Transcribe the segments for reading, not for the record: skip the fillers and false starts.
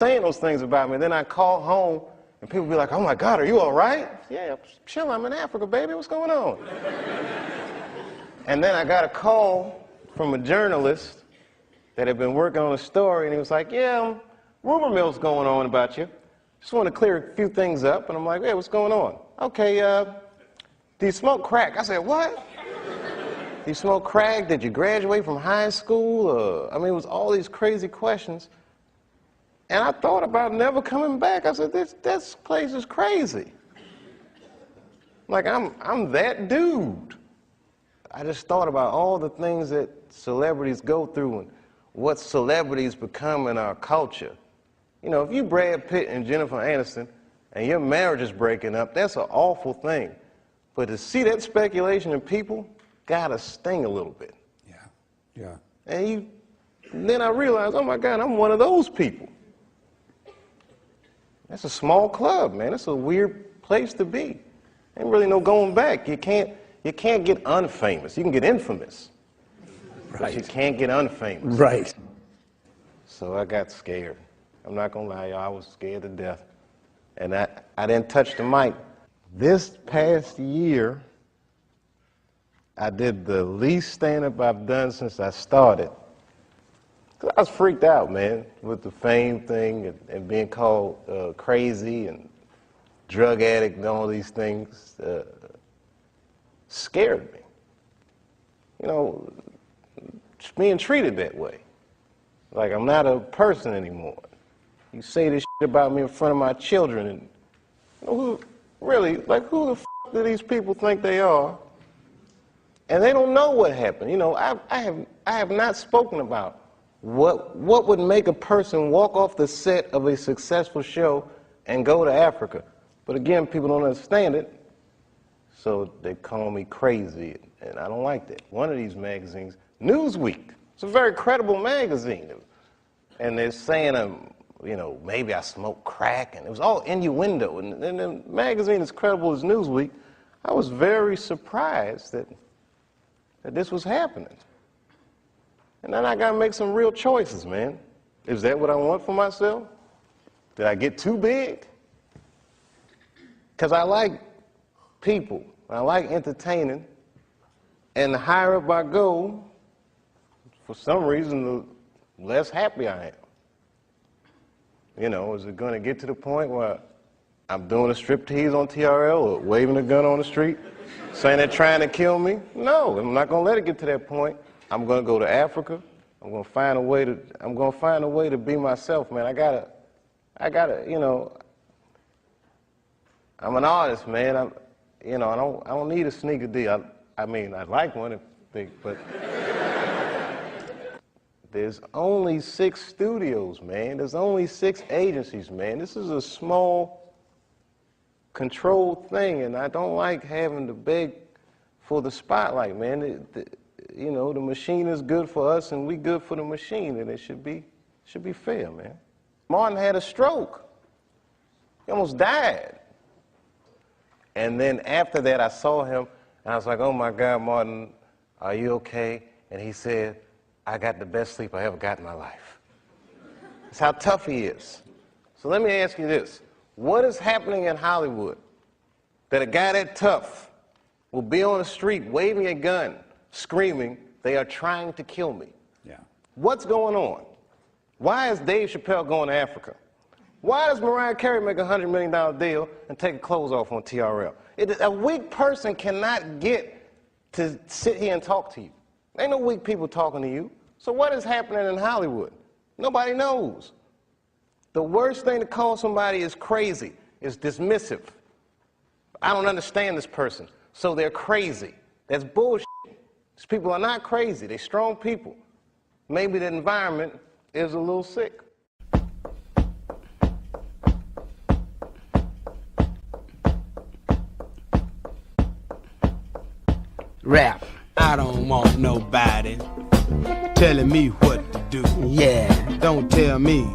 saying those things about me. And then I call home, and people be like, oh my God, are you all right? Yeah, chill, I'm in Africa, baby, what's going on? And then I got a call from a journalist that had been working on a story, and he was like, yeah, rumor mill's going on about you. Just want to clear a few things up. And I'm like, yeah, what's going on? Okay, do you smoke crack? I said, what? Do you smoke crack? Did you graduate from high school? I mean, it was all these crazy questions. And I thought about never coming back. I said, this place is crazy. Like, I'm that dude. I just thought about all the things that celebrities go through and what celebrities become in our culture. You know, if you Brad Pitt and Jennifer Aniston and your marriage is breaking up, that's an awful thing. But to see that speculation in people gotta sting a little bit. Yeah, yeah. And then I realized, oh my God, I'm one of those people. That's a small club, man. It's a weird place to be. Ain't really no going back. You can't get unfamous. You can get infamous, right, but you can't get unfamous. Right. So I got scared. I'm not gonna lie, y'all, I was scared to death. And I didn't touch the mic. This past year, I did the least stand-up I've done since I started. 'Cause I was freaked out, man, with the fame thing and being called crazy and drug addict and all these things. Scared me. You know, just being treated that way. Like I'm not a person anymore. You say this shit about me in front of my children, and you know, who the f do these people think they are? And they don't know what happened. You know, I have not spoken about what would make a person walk off the set of a successful show and go to Africa. But again, people don't understand it, so they call me crazy, and I don't like that. One of these magazines, Newsweek, it's a very credible magazine, and they're saying, you know, maybe I smoke crack, and it was all innuendo, and the magazine as credible as Newsweek. I was very surprised that this was happening. And then I got to make some real choices, man. Is that what I want for myself? Did I get too big? Because I like people. I like entertaining. And the higher up I go, for some reason, the less happy I am. You know, is it going to get to the point where I'm doing a striptease on TRL or waving a gun on the street, saying they're trying to kill me? No, I'm not going to let it get to that point. I'm going to go to Africa. I'm going to find a way to be myself, man. I gotta, you know, I'm an artist, man. I don't need a sneaker deal. I mean, I'd like one, but there's only 6 studios, man. There's only 6 agencies, man. This is a small, controlled thing, and I don't like having to beg for the spotlight, man. You know, the machine is good for us, and we good for the machine, and it should be fair, man. Martin had a stroke. He almost died. And then after that, I saw him, and I was like, oh my God, Martin, are you okay? And he said, I got the best sleep I ever got in my life. That's how tough he is. So let me ask you this. What is happening in Hollywood that a guy that tough will be on the street waving a gun, screaming, they are trying to kill me? Yeah. What's going on? Why is Dave Chappelle going to Africa? Why does Mariah Carey make a $100 million deal and take her clothes off on TRL? A weak person cannot get to sit here and talk to you. Ain't no weak people talking to you. So what is happening in Hollywood? Nobody knows. The worst thing to call somebody is crazy, is dismissive. I don't understand this person, so they're crazy. That's bullshit. These people are not crazy. They're strong people. Maybe the environment is a little sick. Rap. I don't want nobody telling me what to do. Yeah. Don't tell me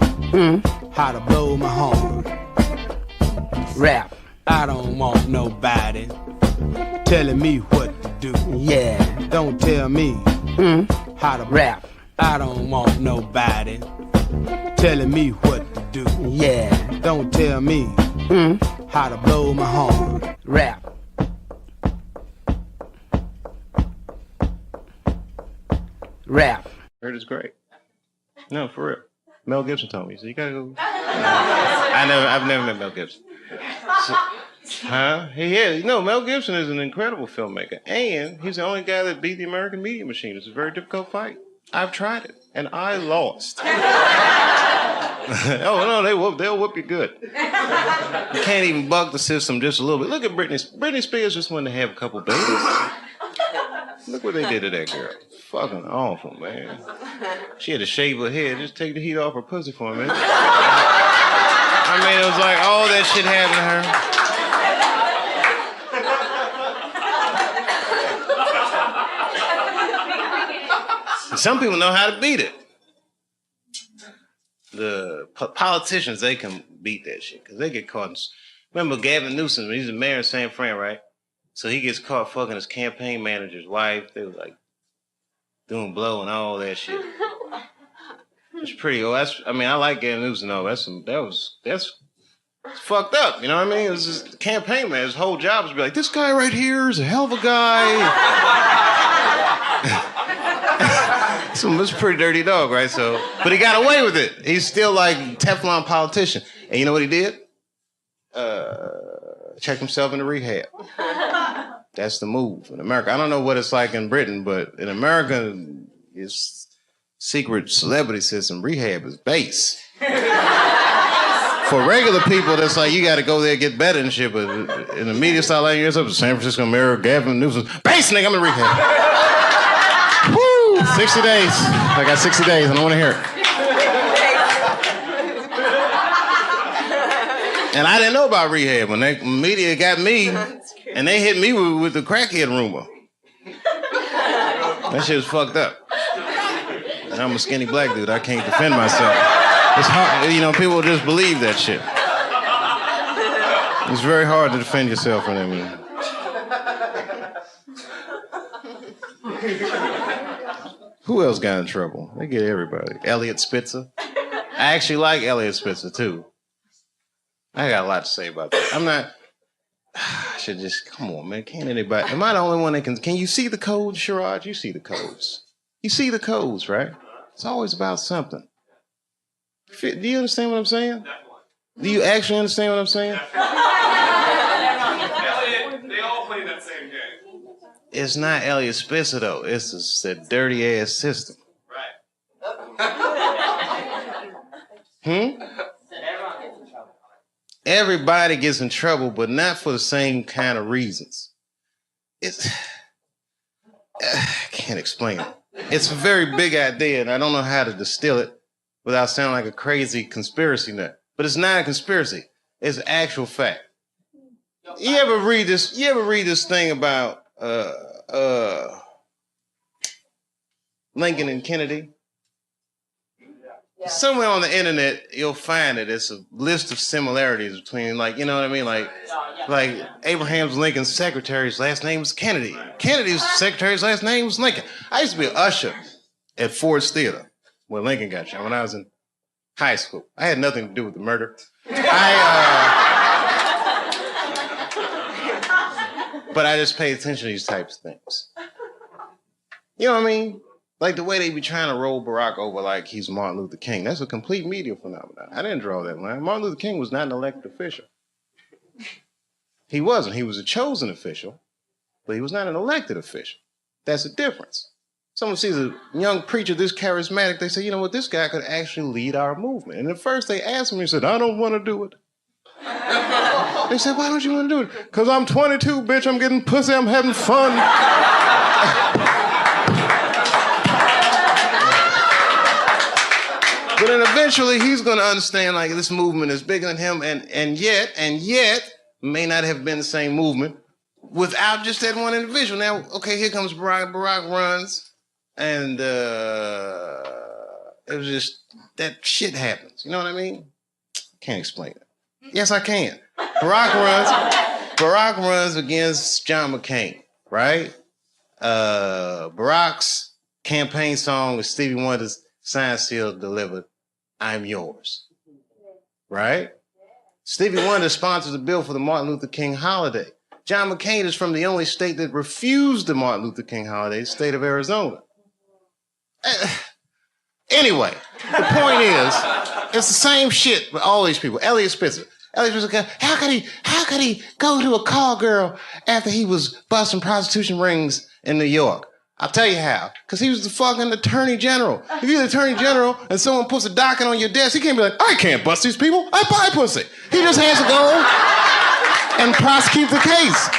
how to blow my horn. Rap. I don't want nobody telling me what to do. Yeah. Don't tell me how to rap. I don't want nobody telling me what to do. do. Yeah. Don't tell me how to blow my horn. Rap. Rap. Heard it's great. No, for real. Mel Gibson told me, so you gotta go. I've never met Mel Gibson. So, huh? Mel Gibson is an incredible filmmaker, and he's the only guy that beat the American media machine. It's a very difficult fight. I've tried it, and I lost. Oh no, they'll whoop you good. You can't even bug the system just a little bit. Look at Britney. Britney Spears just wanted to have a couple babies. Look what they did to that girl. Fucking awful, man. She had to shave her head, just take the heat off her pussy for a minute. I mean, it was like all that shit happened to her. Some people know how to beat it. The politicians, they can beat that shit because they get caught in... Remember Gavin Newsom, he's the mayor of San Fran, right? So he gets caught fucking his campaign manager's wife. They were like doing blow and all that shit. It's pretty old. I like Gavin Newsom though. That's fucked up. You know what I mean? It was just the campaign man. His whole job was to be like, this guy right here is a hell of a guy. So it's a pretty dirty dog, right? So, but he got away with it. He's still like Teflon politician. And you know what he did? Check himself into rehab. That's the move in America. I don't know what it's like in Britain, but in America, it's secret celebrity system. Rehab is base. For regular people, that's like, you got to go there and get better and shit. But in the media style, like, it's up to San Francisco Mayor Gavin Newsom. Base, nigga, I'm in rehab. Woo! 60 days. I got 60 days. I don't want to hear it. And I didn't know about rehab when the media got me, and they hit me with the crackhead rumor. That shit was fucked up. And I'm a skinny black dude. I can't defend myself. It's hard, people just believe that shit. It's very hard to defend yourself from them. Who else got in trouble? They get everybody. Elliot Spitzer. I actually like Elliot Spitzer, too. I got a lot to say about that. I should just, come on, man. Can't anybody, am I the only one that can you see the codes, Sherrod? You see the codes. You see the codes, right? It's always about something. Do you understand what I'm saying? Do you actually understand what I'm saying? Elliot, they all play that same game. It's not Elliot Spitzer, though. It's that dirty-ass system. Right. Everybody gets in trouble, but not for the same kind of reasons. I can't explain it. It's a very big idea, and I don't know how to distill it without sounding like a crazy conspiracy nut. But it's not a conspiracy. It's an actual fact. You ever read this thing about Lincoln and Kennedy? Somewhere on the internet, you'll find it. It's a list of similarities between, like, you know what I mean? Like Abraham Lincoln's secretary's last name was Kennedy. Kennedy's secretary's last name was Lincoln. I used to be an usher at Ford's Theater where Lincoln got shot when I was in high school. I had nothing to do with the murder. But I just paid attention to these types of things. You know what I mean? Like the way they be trying to roll Barack over like he's Martin Luther King. That's a complete media phenomenon. I didn't draw that line. Martin Luther King was not an elected official. He wasn't. He was a chosen official, but he was not an elected official. That's the difference. Someone sees a young preacher this charismatic, they say, you know what, this guy could actually lead our movement. And at first they asked him, he said, I don't want to do it. They said, why don't you want to do it? Because I'm 22, bitch, I'm getting pussy, I'm having fun. But then eventually he's going to understand like this movement is bigger than him and yet may not have been the same movement without just that one individual. Now, okay, here comes Barack. Barack runs and it was just that shit happens. You know what I mean? Can't explain it. Yes, I can. Barack runs against John McCain, right? Barack's campaign song with Stevie Wonder's Sign Seal delivered, I'm yours. right? Stevie Wonder sponsors a bill for the Martin Luther King holiday. John McCain is from the only state that refused the Martin Luther King holiday, the state of Arizona. Anyway, the point is, it's the same shit with all these people. Elliot Spitzer. Elliot Spitzer, how could he go to a call girl after he was busting prostitution rings in New York? I'll tell you how. Because he was the fucking attorney general. If you're the attorney general and someone puts a docket on your desk, he can't be like, I can't bust these people. I buy pussy. He just has to go and prosecute the case.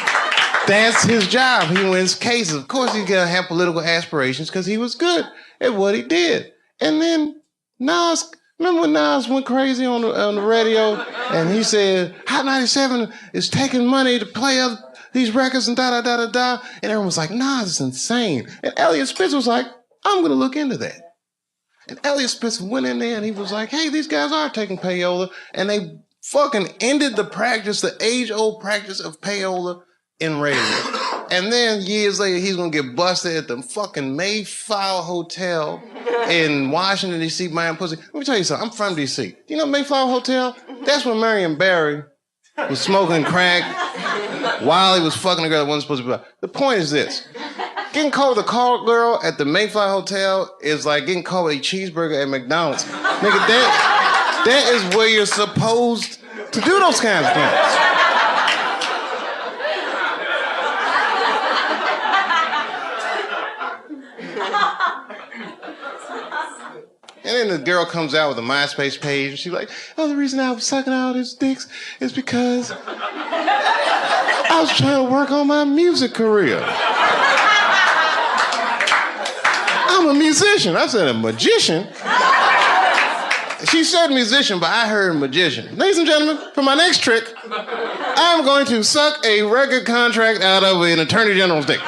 That's his job. He wins cases. Of course, he's going to have political aspirations because he was good at what he did. And then Nas, remember when Nas went crazy on the radio and he said, Hot 97 is taking money to play these records and da-da-da-da-da. And everyone was like, Nas is insane. And Elliot Spitzer was like, I'm going to look into that. And Elliot Spitzer went in there and he was like, hey, these guys are taking payola. And they fucking ended the practice, the age-old practice of payola in radio. And then years later, he's going to get busted at the fucking Mayflower Hotel in Washington, D.C. buying pussy. Let me tell you something. I'm from D.C. Do you know Mayflower Hotel? That's where Marion Barry was smoking crack while he was fucking a girl that wasn't supposed to be. The point is this. Getting caught with a call girl at the Mayflower Hotel is like getting caught with a cheeseburger at McDonald's. Nigga, that is where you're supposed to do those kinds of things. And then the girl comes out with a MySpace page and she's like, oh, the reason I was sucking all his dicks is because I was trying to work on my music career. I'm a musician. I said a magician. She said musician, but I heard magician. Ladies and gentlemen, for my next trick, I'm going to suck a record contract out of an attorney general's dick.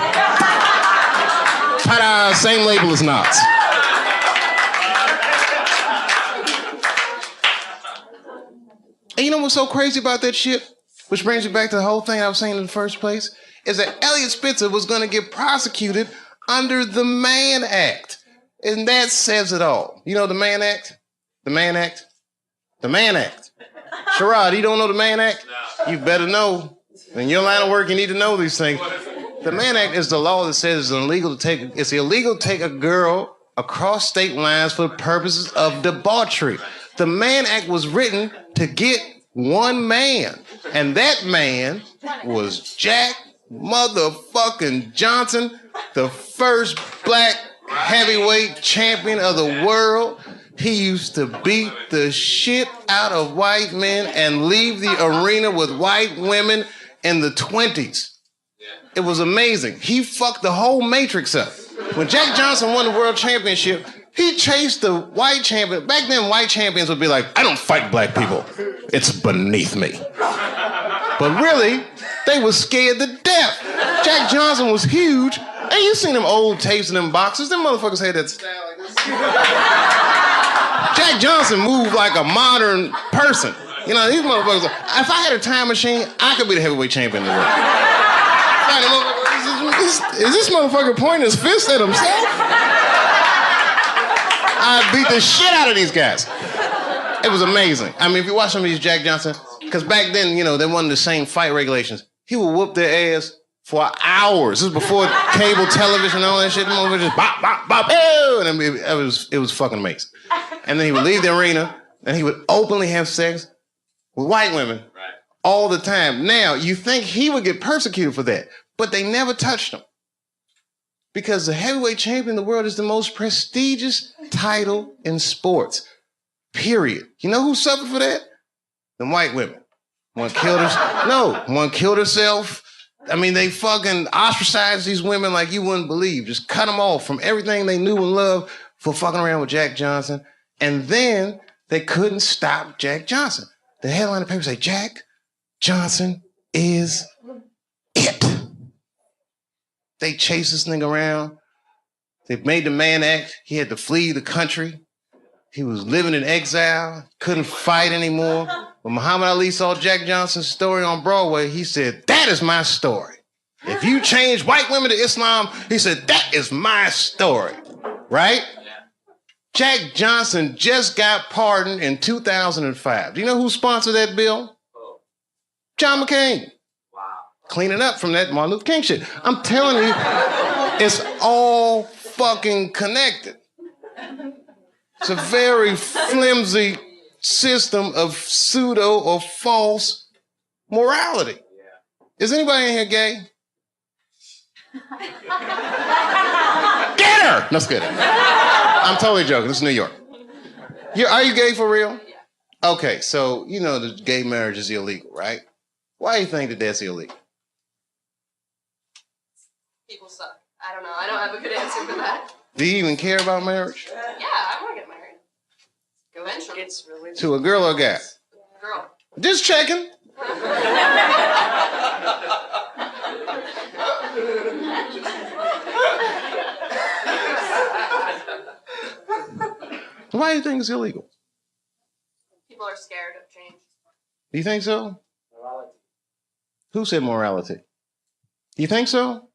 Ta-da, same label as Knots. And you know what's so crazy about that shit? Which brings me back to the whole thing I was saying in the first place, is that Elliot Spitzer was going to get prosecuted under the Mann Act. And that says it all. You know the Mann Act? The Mann Act? The Mann Act. Sherrod, you don't know the Mann Act? No. You better know. In your line of work, you need to know these things. The Mann Act is the law that says it's illegal to take a girl across state lines for purposes of debauchery. The Mann Act was written to get one man, and that man was Jack motherfucking Johnson, the first black heavyweight champion of the world. He used to beat the shit out of white men and leave the arena with white women in the 20s. It was amazing. He fucked the whole Matrix up. When Jack Johnson won the world championship, he chased the white champion. Back then, white champions would be like, I don't fight black people. It's beneath me. But really, they were scared to death. Jack Johnson was huge. And you seen them old tapes and them boxers. Them motherfuckers had that style like this. Jack Johnson moved like a modern person. You know, these motherfuckers, if I had a time machine, I could be the heavyweight champion in the world. Is this motherfucker pointing his fist at himself? I beat the shit out of these guys. It was amazing. I mean, if you watch some of these Jack Johnson, because back then, you know, they wasn't the same fight regulations. He would whoop their ass for hours. This was before cable television and all that shit. Them just bop, bop, bop, ew! And it was fucking amazing. And then he would leave the arena and he would openly have sex with white women all the time. Now, you think he would get persecuted for that, but they never touched him. Because the heavyweight champion of the world is the most prestigious title in sports. Period. You know who suffered for that? The white women. One killed herself. I mean, they fucking ostracized these women like you wouldn't believe. Just cut them off from everything they knew and loved for fucking around with Jack Johnson. And then they couldn't stop Jack Johnson. The headline of the paper say, Jack Johnson is it. They chased this nigga around. They made the Mann Act. He had to flee the country. He was living in exile, couldn't fight anymore. When Muhammad Ali saw Jack Johnson's story on Broadway, he said, that is my story. If you change white women to Islam, he said, that is my story. Right? Jack Johnson just got pardoned in 2005. Do you know who sponsored that bill? John McCain. Wow. Cleaning up from that Martin Luther King shit. I'm telling you, it's all fucking connected. It's a very flimsy system of pseudo or false morality. Is anybody in here gay? Get her! No, it's good. I'm totally joking. This is New York. Are you gay for real? Yeah. Okay, so you know the gay marriage is illegal, right? Why do you think that that's illegal? People suck. I don't know. I don't have a good answer for that. Do you even care about marriage? Yeah, I want to get married. Eventually. It's really to a girl or a guy? Girl. Just checking. Why do you think it's illegal? People are scared of change. Do you think so? Morality. Who said morality? You think so?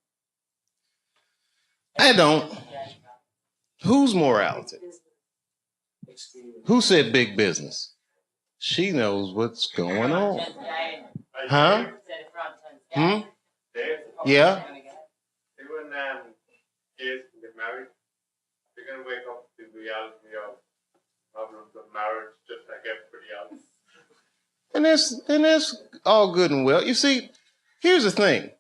I don't. Whose morality? Who said big business? She knows what's going on. Huh? Hmm? Yeah? Even gays get married, they're going to wake up to the reality of problems of marriage just like everybody else. And that's all good and well. You see, here's the thing.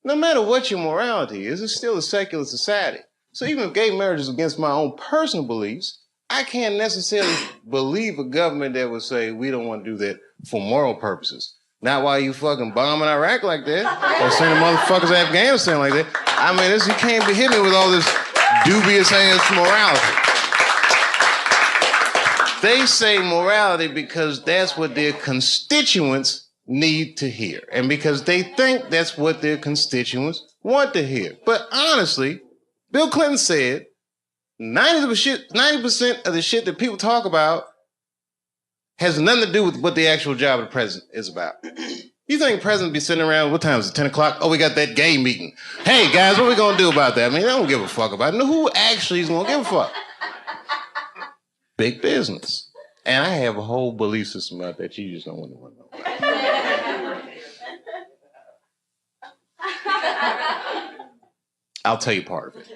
No matter what your morality is, it's still a secular society. So even if gay marriage is against my own personal beliefs, I can't necessarily believe a government that would say we don't want to do that for moral purposes. Not while you fucking bombing Iraq like that, or sending motherfuckers to Afghanistan like that. I mean, you can't be hitting me with all this dubious ass morality. They say morality because that's what their constituents need to hear, and because they think that's what their constituents want to hear. But honestly, Bill Clinton said 90% of the shit that people talk about has nothing to do with what the actual job of the president is about. You think the president be sitting around, what time is it, 10 o'clock? Oh, we got that gay meeting. Hey, guys, what are we going to do about that? I mean, they don't give a fuck about it. No, who actually is going to give a fuck? Big business. And I have a whole belief system about that you just don't want to know about. I'll tell you part of it.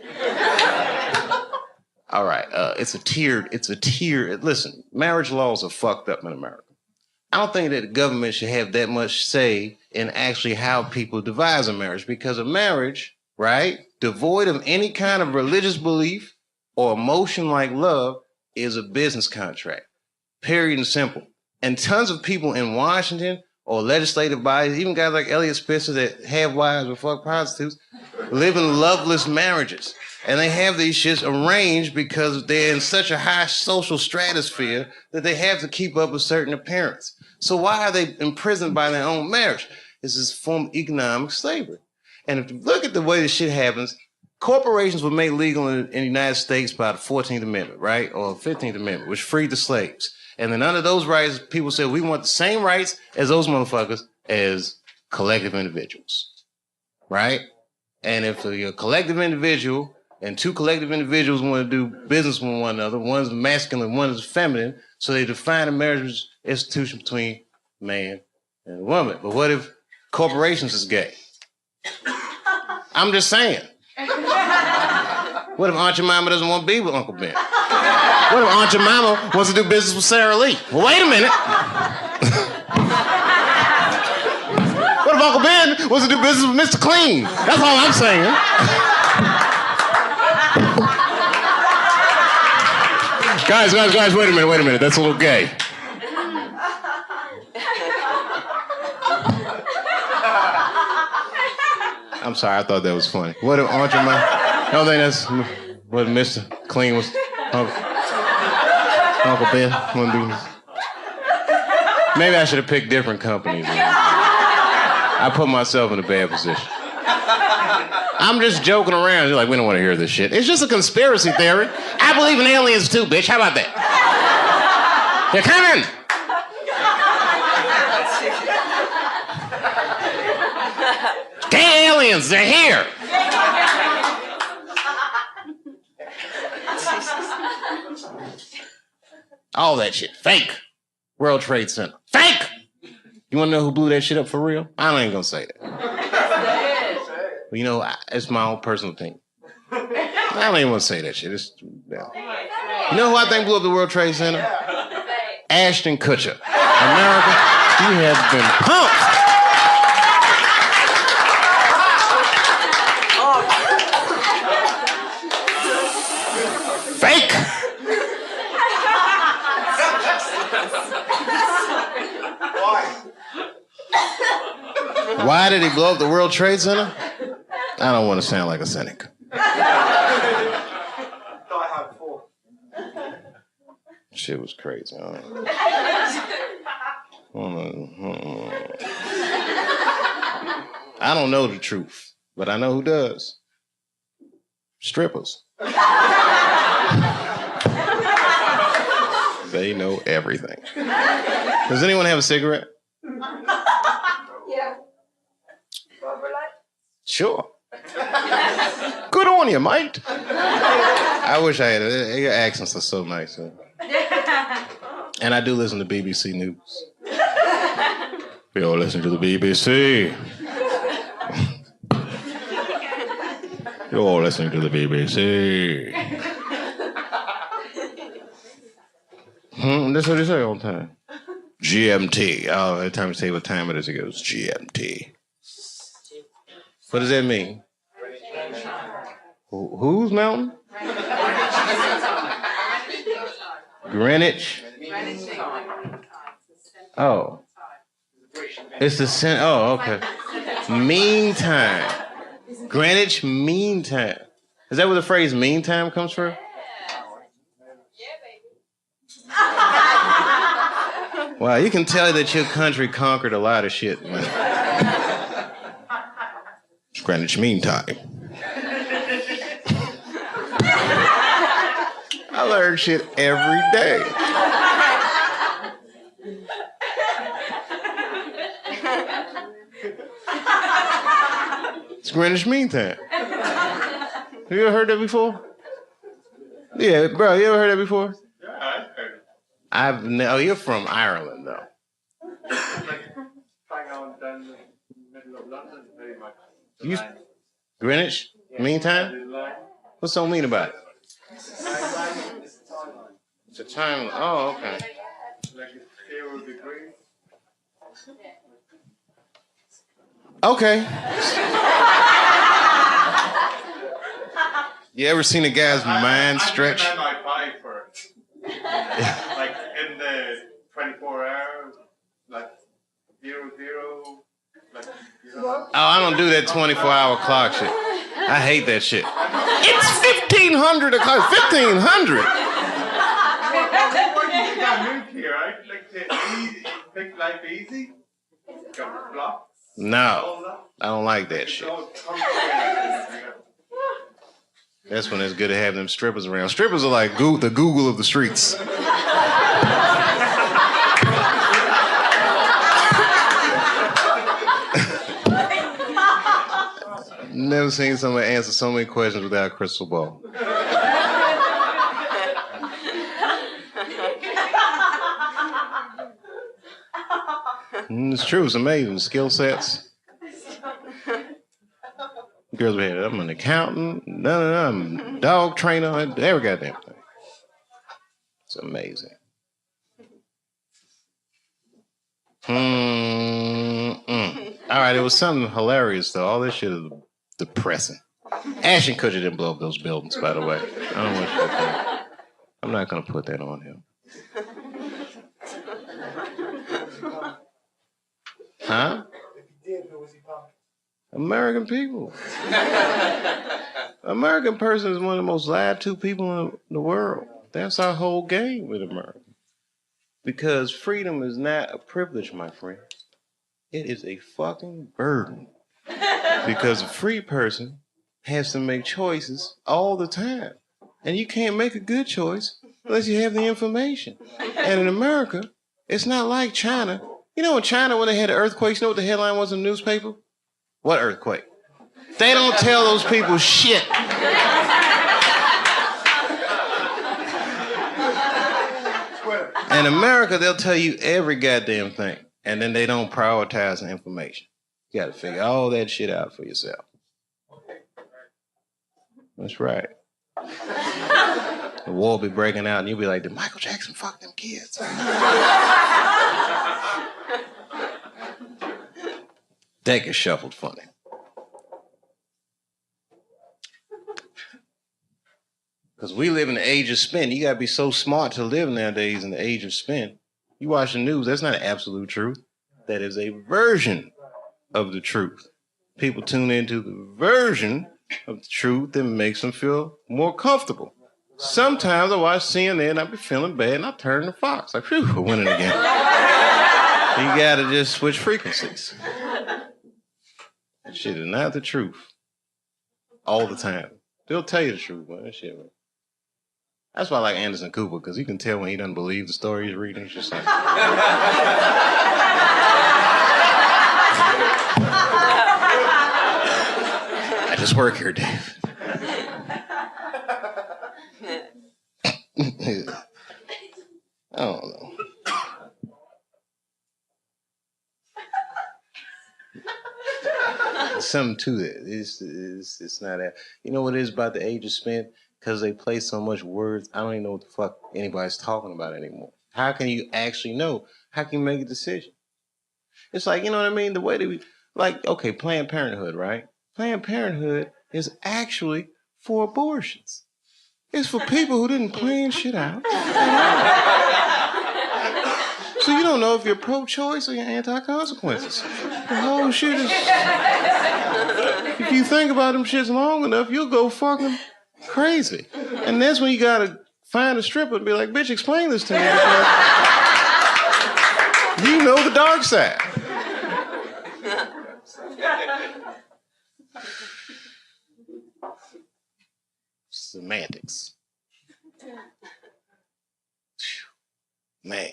All right, it's a tiered, listen, marriage laws are fucked up in America. I don't think that the government should have that much say in actually how people devise a marriage, because a marriage, right, devoid of any kind of religious belief or emotion like love is a business contract, period and simple. And tons of people in Washington or legislative bodies, even guys like Elliot Spitzer that have wives or fuck prostitutes, live in loveless marriages. And they have these shits arranged because they're in such a high social stratosphere that they have to keep up a certain appearance. So why are they imprisoned by their own marriage? It's this form of economic slavery. And if you look at the way this shit happens, corporations were made legal in the United States by the 14th Amendment, right? Or 15th Amendment, which freed the slaves. And then under those rights, people said, we want the same rights as those motherfuckers as collective individuals, right? And if you're a collective individual and two collective individuals want to do business with one another, one's masculine, one is feminine, so they define a marriage institution between man and woman. But what if corporations is gay? I'm just saying. What if Aunt Jemima doesn't want to be with Uncle Ben? What if Aunt Jemima wants to do business with Sarah Lee? Well, wait a minute. What if Uncle Ben wants to do business with Mr. Clean? That's all I'm saying. Guys, wait a minute. That's a little gay. I'm sorry, I thought that was funny. What if Aunt Jemima? I don't think that's what Mr. Clean was. Uncle Ben want to do. Maybe I should have picked different companies. I put myself in a bad position. I'm just joking around. You're like, we don't want to hear this shit. It's just a conspiracy theory. I believe in aliens too, bitch. How about that? They're coming. Gay aliens, they're here. All that shit. Fake. World Trade Center. Fake! You want to know who blew that shit up for real? I ain't gonna say that. But you know, it's my own personal thing. I don't even want to say that shit. Yeah. You know who I think blew up the World Trade Center? Ashton Kutcher. America, you have been punked. Fake. Why did he blow up the World Trade Center? I don't want to sound like a cynic. Shit was crazy. I don't know the truth, but I know who does. Strippers. They know everything. Does anyone have a cigarette? Yeah. Sure. Good on you, mate. I wish I had it. Your accents are so nice. Huh? And I do listen to BBC News. We all listen to the BBC. You're all listening to the BBC. That's what they say all the time. GMT. Oh, every time you say what time it is, it goes GMT. What does that mean? Whose mountain? Greenwich. Oh. It's the oh, okay. Meantime. Greenwich Mean Time. Is that where the phrase mean time comes from? Wow, you can tell that your country conquered a lot of shit, man. It's Greenwich Mean Time. I learn shit every day. It's Greenwich Mean Time. Have you ever heard that before? Yeah, bro, you ever heard that before? Yeah, I've heard it. Oh, you're from Ireland, though. Hang on down the middle of London, very much. Greenwich Mean Time? What's so mean about it? It's a time. Oh, okay. Like 0 degrees. Okay. You ever seen a guy's mind stretch? I might buy for it. Like in the 24 hours, like 0, 0. Like, Oh, I don't do that 24-hour clock shit. I hate that shit. It's 1,500 o'clock. 1,500. Here, I'd like to make life easy. Got blocks. No, I don't like that shit. That's when it's good to have them strippers around. Strippers are like the Google of the streets. Never seen someone answer so many questions without a crystal ball. It's true, it's amazing. Skill sets. Girls be here, I'm an accountant, I'm a dog trainer, every goddamn thing. It's amazing. All right, it was something hilarious, though. All this shit is depressing. Ashton Kutcher didn't blow up those buildings, by the way. I don't want you to think. I'm not going to put that on him. Huh? American people. American person is one of the most lied to people in the world. That's our whole game with America. Because freedom is not a privilege, my friend. It is a fucking burden. Because a free person has to make choices all the time. And you can't make a good choice unless you have the information. And in America, it's not like China. You know in China when they had the earthquakes, you know what the headline was in the newspaper? What earthquake? They don't tell those people shit. In America, they'll tell you every goddamn thing, and then they don't prioritize the information. You got to figure all that shit out for yourself. That's right. The war will be breaking out, and you'll be like, did Michael Jackson fuck them kids? That gets shuffled funny. Because we live in the age of spin. You got to be so smart to live nowadays in the age of spin. You watch the news, that's not absolute truth. That is a version of the truth. People tune into the version of the truth that makes them feel more comfortable. Sometimes I watch CNN and I be feeling bad and I turn to Fox. Like, phew, we're winning again. You got to just switch frequencies. That shit is not the truth. All the time. They'll tell you the truth, man. That shit, man. That's why I like Anderson Cooper, because you can tell when he doesn't believe the story he's reading. It's just like... I just work here, Dave. I don't know. There's something to it. It's not that. You know what it is about the age of spin? Because they play so much words, I don't even know what the fuck anybody's talking about anymore. How can you actually know? How can you make a decision? It's like, you know what I mean? The way that we, like, okay, Planned Parenthood, right? Planned Parenthood is actually for abortions. It's for people who didn't plan shit out. So you don't know if you're pro-choice or you're anti-consequences. The whole shit is... If you think about them shits long enough, you'll go fucking crazy. And that's when you gotta find a stripper and be like, bitch, explain this to me. You know the dark side. Semantics. Man.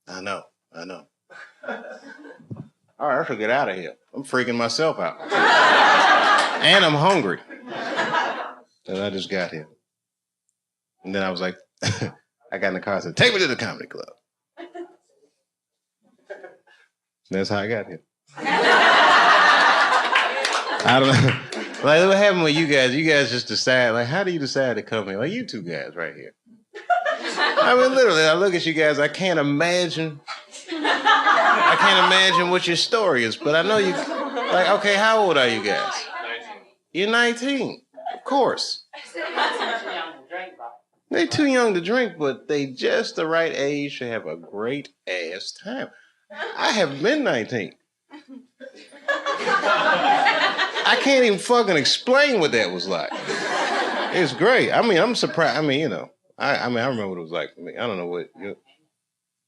I know. All right, I should get out of here. I'm freaking myself out. And I'm hungry. And I just got here. And then I was like, I got in the car and said, take me to the comedy club. And that's how I got here. I don't know. Like, what happened with you guys? You guys just decide, like, how do you decide to come here? Like, you two guys right here. I mean, literally, I look at you guys, I can't imagine what your story is, but I know you, like, okay, how old are you guys? 19. You're 19, of course. They're too young to drink, but they just the right age to have a great ass time. I have been 19. I can't even fucking explain what that was like. It's great. I mean, I'm surprised. I mean, you know, I remember what it was like for me. I don't know what.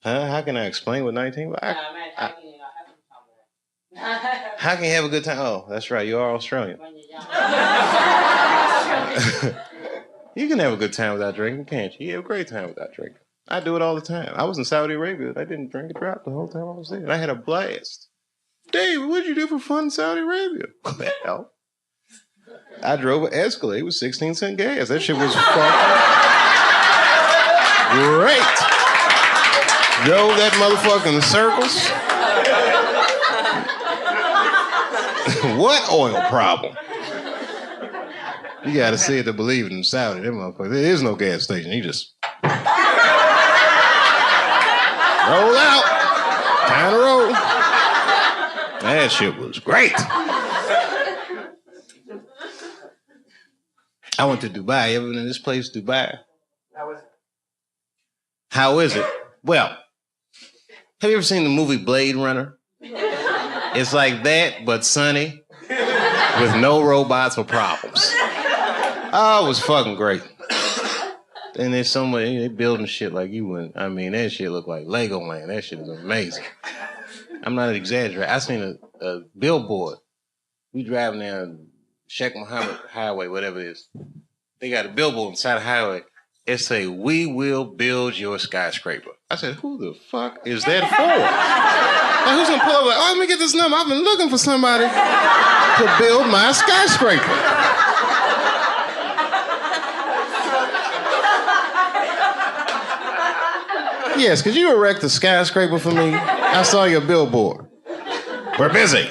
How can I explain what 19 was? How can you have a good time? Oh, that's right. You are Australian. You can have a good time without drinking, can't you? You have a great time without drinking. I do it all the time. I was in Saudi Arabia. I didn't drink a drop the whole time I was there. And I had a blast. Dave, what'd you do for fun in Saudi Arabia? Well, I drove an Escalade with 16-cent gas. That shit was fucking great. Drove that motherfucker in circles. What oil problem? You gotta see it to believe it in Saudi. That motherfucker. There is no gas station. You just roll out. Time to roll. That shit was great. I went to Dubai. You ever been in this place, Dubai? How is it? Well, have you ever seen the movie Blade Runner? It's like that, but sunny, with no robots or problems. Oh, it was fucking great. And there's somebody, they building shit like you wouldn't. I mean, that shit look like Legoland. That shit is amazing. I'm not exaggerating. I seen a billboard. We driving down Sheikh Mohammed Highway, whatever it is. They got a billboard inside the highway. It say, "We will build your skyscraper." I said, who the fuck is that for? Like, who's gonna pull up like, oh, let me get this number. I've been looking for somebody to build my skyscraper. Yes, could you erect a skyscraper for me? I saw your billboard. We're busy.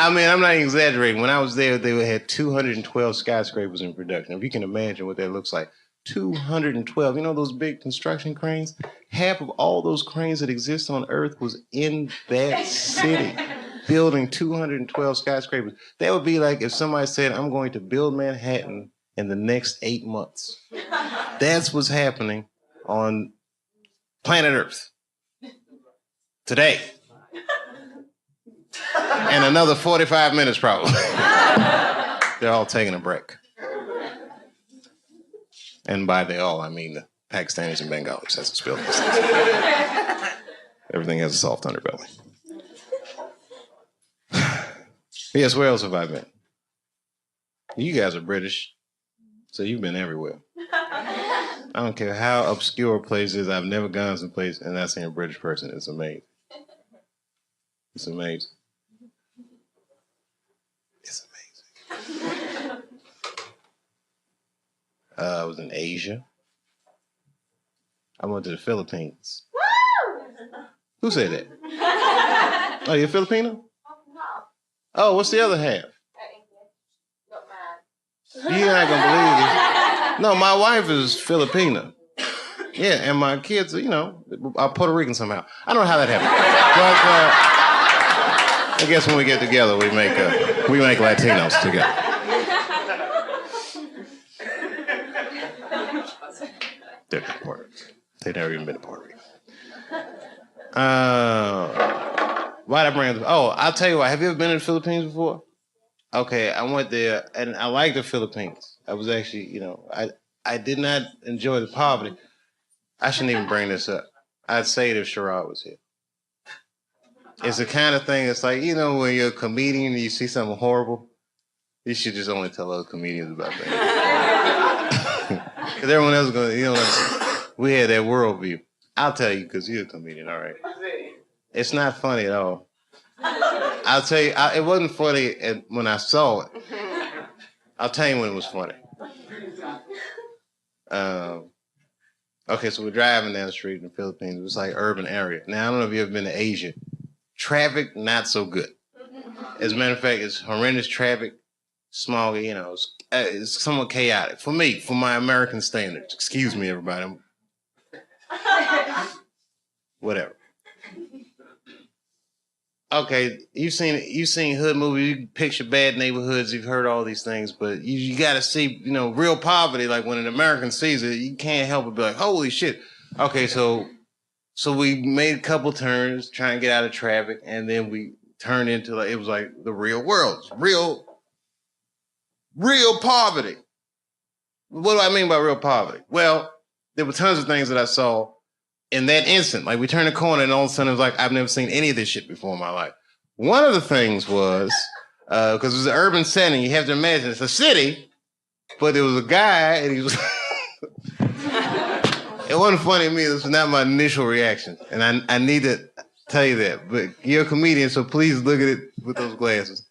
I mean, I'm not even exaggerating. When I was there, they had 212 skyscrapers in production. If you can imagine what that looks like. 212. You know those big construction cranes? Half of all those cranes that exist on Earth was in that city, building 212 skyscrapers. That would be like if somebody said, I'm going to build Manhattan in the next 8 months. That's what's happening on planet Earth today. And another 45 minutes probably. They're all taking a break. And by they all, I mean the Pakistanis and Bengalis. That's what's building this. Everything has a soft underbelly. Yes, where else have I been? You guys are British, so you've been everywhere. I don't care how obscure a place is. I've never gone someplace and not seen a British person. It's amazing. It's amazing. It's amazing. I was in Asia. I went to the Philippines. Who said that? Oh, you're Filipino? Oh, what's the other half? You're not gonna believe it. No, my wife is Filipina. Yeah, and my kids, you know, are Puerto Rican somehow. I don't know how that happened, but I guess when we get together, we make Latinos together. They're from Puerto Rico. They've never even been to Puerto Rico. Why'd I bring it? Oh, I'll tell you what. Have you ever been to the Philippines before? Okay, I went there, and I like the Philippines. I was actually, you know, I did not enjoy the poverty. I shouldn't even bring this up. I'd say it if Sherrod was here. It's the kind of thing that's like, you know, when you're a comedian and you see something horrible, you should just only tell other comedians about that. Because everyone else is going to, you know, we had that worldview. I'll tell you because you're a comedian, all right? It's not funny at all. I'll tell you, it wasn't funny when I saw it. I'll tell you when it was funny. Okay, so we're driving down the street in the Philippines. It was like urban area. Now, I don't know if you've ever been to Asia. Traffic, not so good. As a matter of fact, it's horrendous traffic. Small, you know, it's somewhat chaotic. For me, for my American standards. Excuse me, everybody. Whatever. Okay, you've seen hood movies, you picture bad neighborhoods, you've heard all these things, but you got to see, you know, real poverty. Like when an American sees it, you can't help but be like, holy shit. Okay, so we made a couple turns trying to get out of traffic, and then we turned into like, it was like the real world. Real poverty. What do I mean by real poverty? Well, there were tons of things that I saw in that instant. Like we turned a corner and all of a sudden it was like, I've never seen any of this shit before in my life. One of the things was, because it was an urban setting, you have to imagine it's a city, but there was a guy and he was, it wasn't funny to me, this was not my initial reaction. And I need to tell you that, but you're a comedian, so please look at it with those glasses.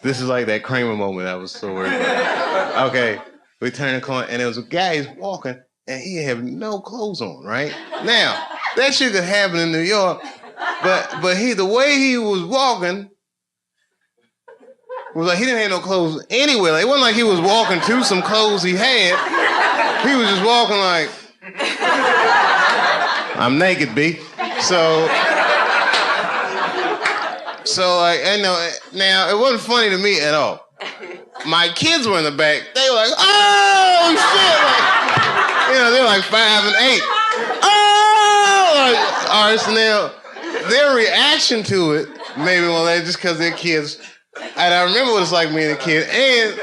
This is like that Kramer moment I was so worried about. Okay, we turned the corner and there was a guy, he's walking, and he had no clothes on, right? Now, that shit could happen in New York, but the way he was walking was like he didn't have no clothes anywhere. Like, it wasn't like he was walking to some clothes he had. He was just walking like, I'm naked, B. So like, I know, now, it wasn't funny to me at all. My kids were in the back. They were like, oh, shit. Like, you know, they're like 5 and 8. Oh! Like, all right, so now, their reaction to it made me want to just because they're kids. And I remember what it's like being a kid. And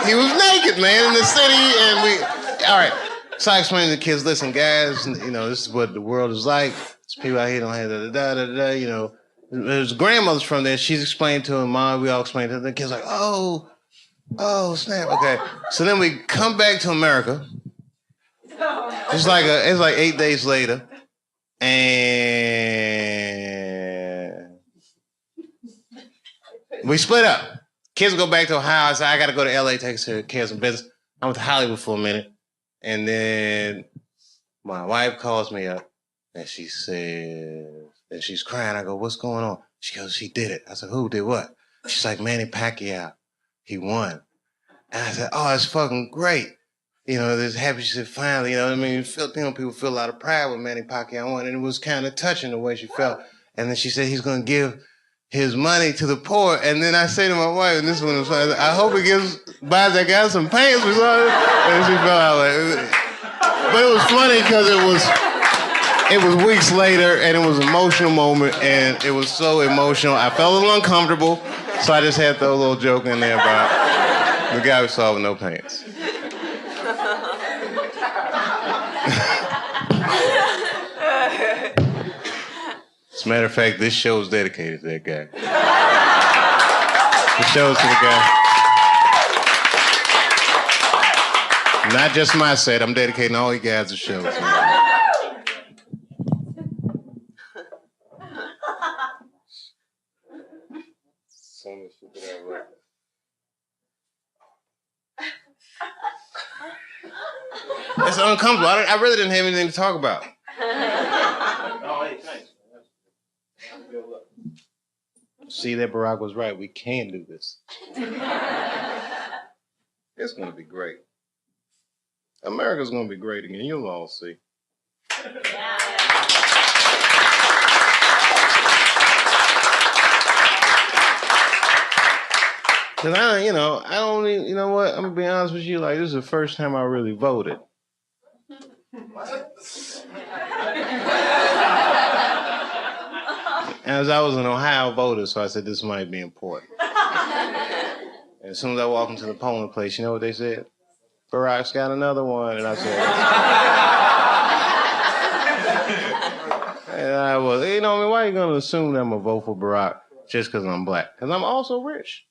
he was naked, man, in the city. And all right. So I explained to the kids, listen, guys, you know, this is what the world is like. There's people out here don't have da-da-da-da-da, you know. There's grandmothers from there. She's explained to her mom. We all explained to her. The kids like, oh, snap. Okay. So then we come back to America. It's like 8 days later, and we split up. Kids go back to Ohio. I said, I got to go to LA, take care of some business. I went to Hollywood for a minute, and then my wife calls me up, and she says, and she's crying. I go, what's going on? She goes, she did it. I said, who did what? She's like, Manny Pacquiao. He won. And I said, oh, that's fucking great. You know, this happy. She said, finally, you know what I mean? People feel a lot of pride when Manny Pacquiao won, and it was kind of touching the way she felt. And then she said he's going to give his money to the poor. And then I say to my wife, and this one was funny, I hope he buys that guy some pants or something. And she fell out like, but it was funny because it was weeks later, and it was an emotional moment, and it was so emotional. I felt a little uncomfortable, so I just had to throw a little joke in there about the guy we saw with no pants. As a matter of fact, this show is dedicated to that guy. The show's to the guy. Not just my set, I'm dedicating all you guys to shows. It's uncomfortable. I really didn't have anything to talk about. Oh, hey, thanks. See that Barack was right. We can do this. It's going to be great. America's going to be great again. You'll all see. Cause I don't even, you know what? I'm gonna be honest with you. Like, this is the first time I really voted. As I was an Ohio voter, so I said this might be important. And as soon as I walked into the polling place, you know what they said? Barack's got another one, and I said, and I was, why are you gonna assume that I'm gonna vote for Barack just because I'm black? Because I'm also rich.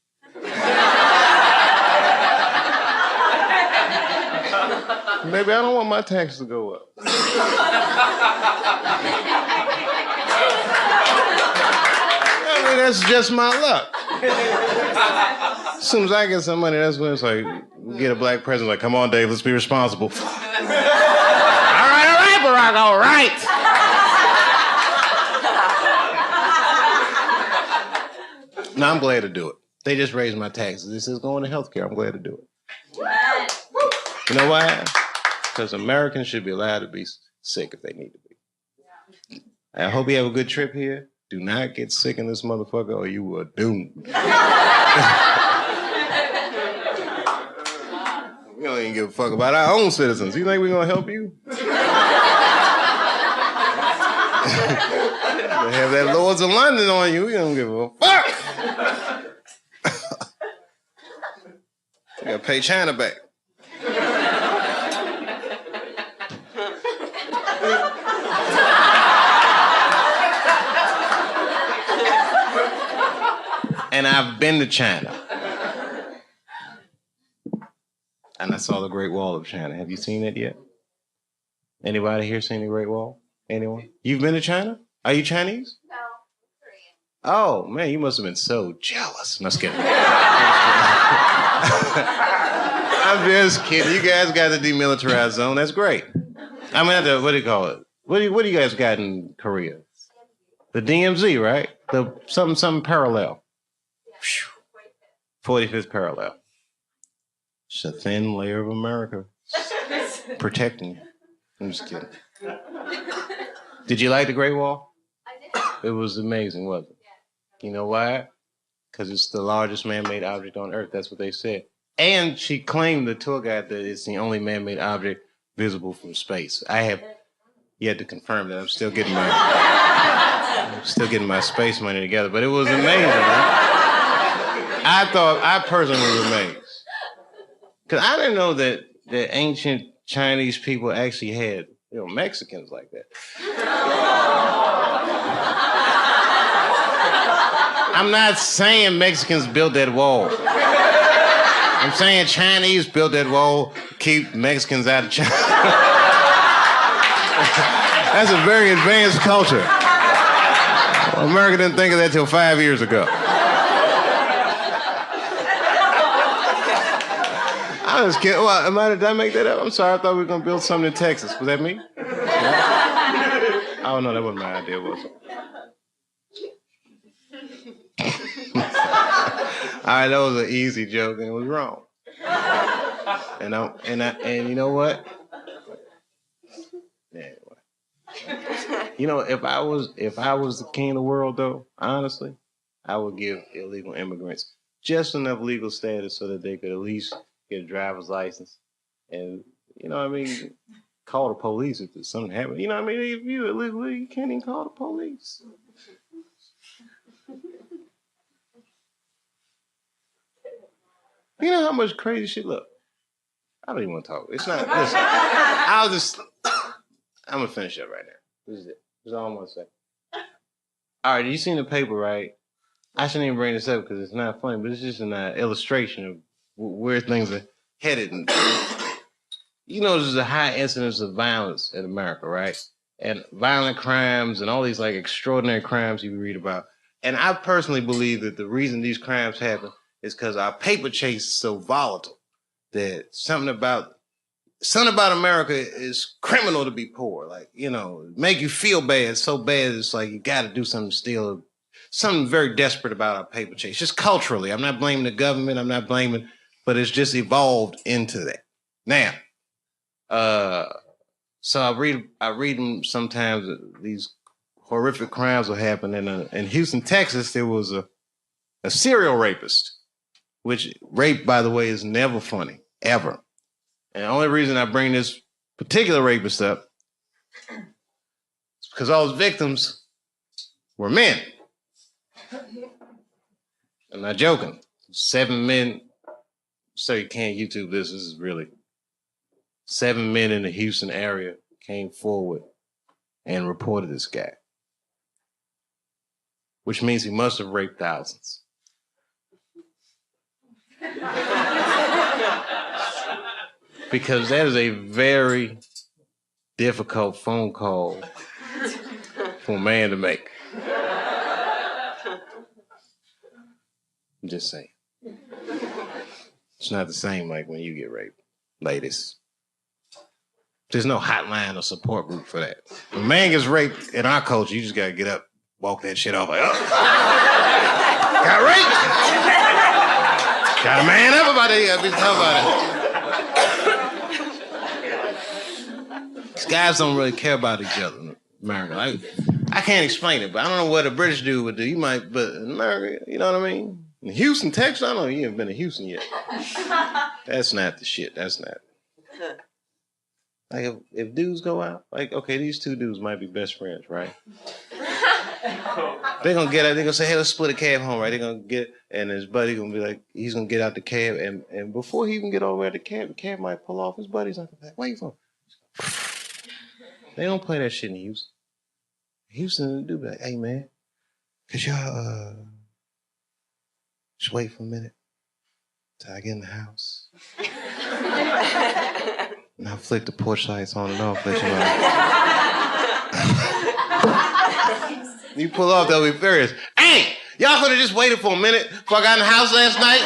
Maybe I don't want my taxes to go up. I mean, that's just my luck. As soon as I get some money, that's when it's like, we get a black president, like, come on, Dave, let's be responsible. all right, Barack, all right. No, I'm glad to do it. They just raised my taxes. This is going to healthcare. I'm glad to do it. You know why? Because Americans should be allowed to be sick if they need to be. I hope you have a good trip here. Do not get sick in this motherfucker or you are doomed. We don't even give a fuck about our own citizens. You think we're going to help you? They have that Lords of London on you. We don't give a fuck. You got to pay China back. And I've been to China. And I saw the Great Wall of China. Have you seen it yet? Anybody here seen the Great Wall? Anyone? You've been to China? Are you Chinese? No, Korean. Oh, man, you must have been so jealous. No, I'm just kidding. I'm just kidding. You guys got the demilitarized zone. That's great. I mean, what do you call it? What do you guys got in Korea? The DMZ, right? The something parallel. 45th parallel. It's a thin layer of America protecting you. I'm just kidding. Did you like the Great Wall? I did. It was amazing, wasn't it? Yeah. You know why? Because it's the largest man-made object on Earth. That's what they said. And she claimed, the tour guide, that it's the only man-made object visible from space. I have yet to confirm that. I'm still getting my space money together. But it was amazing, right? I personally was amazed. Because I didn't know that ancient Chinese people actually had, Mexicans like that. I'm not saying Mexicans built that wall. I'm saying Chinese built that wall to keep Mexicans out of China. That's a very advanced culture. America didn't think of that till 5 years I was kidding. Well, did I make that up? I'm sorry. I thought we were going to build something in Texas. Was that me? I don't know. That wasn't my idea, was it? All right, that was an easy joke, and it was wrong. And you know what? Anyway. You know, if I was the king of the world, though, honestly, I would give illegal immigrants just enough legal status so that they could at least get a driver's license, and you know what I mean, call the police if there's something happening. You know what I mean? If you're illegal, you can't even call the police. You know how much crazy shit? Look, I don't even want to talk. It's not. Listen, I'm gonna finish up right now. This is it. That's all I'm gonna say. All right, you seen the paper, right? I shouldn't even bring this up because it's not funny, but it's just an illustration of where things are headed. And, you know, there's a high incidence of violence in America, right? And violent crimes and all these like extraordinary crimes you read about. And I personally believe that the reason these crimes happen is because our paper chase is so volatile that something about America is criminal to be poor. Like, you know, make you feel bad, so bad it's like you got to do something to steal. Something very desperate about our paper chase, just culturally. I'm not blaming the government. I'm not blaming, but it's just evolved into that. Now, so I read them sometimes. These horrific crimes will happen in Houston, Texas. There was a serial rapist, which rape, by the way, is never funny ever. And the only reason I bring this particular rapist up is because all his victims were men. I'm not joking. 7 men. So you can't YouTube this. This is really 7 men in the Houston area came forward and reported this guy, which means he must have raped thousands. Because that is a very difficult phone call for a man to make. I'm just saying. It's not the same like when you get raped, ladies. There's no hotline or support group for that. When a man gets raped in our culture, you just gotta get up, walk that shit off like, oh, got raped. Got a man up about it. You gotta be talking about it. These guys don't really care about each other in America. I can't explain it, but I don't know what a British dude would do. You might, but in America, you know what I mean? In Houston, Texas, I don't know, you haven't been to Houston yet. That's not the shit. That's not. Like, if dudes go out, like, okay, these two dudes might be best friends, right? They're gonna get out, they're gonna say, hey, let's split a cab home, right? They're gonna get, and his buddy gonna be like, he's gonna get out the cab, and before he even get over at the cab might pull off. His buddy's like, where you from? They don't play that shit in Houston. Houston, do be like, hey, man, could y'all, just wait for a minute till I get in the house. And I'll flick the porch lights on and off, let you know. You pull off, they'll be furious. Hey, y'all could have just waited for a minute before I got in the house last night.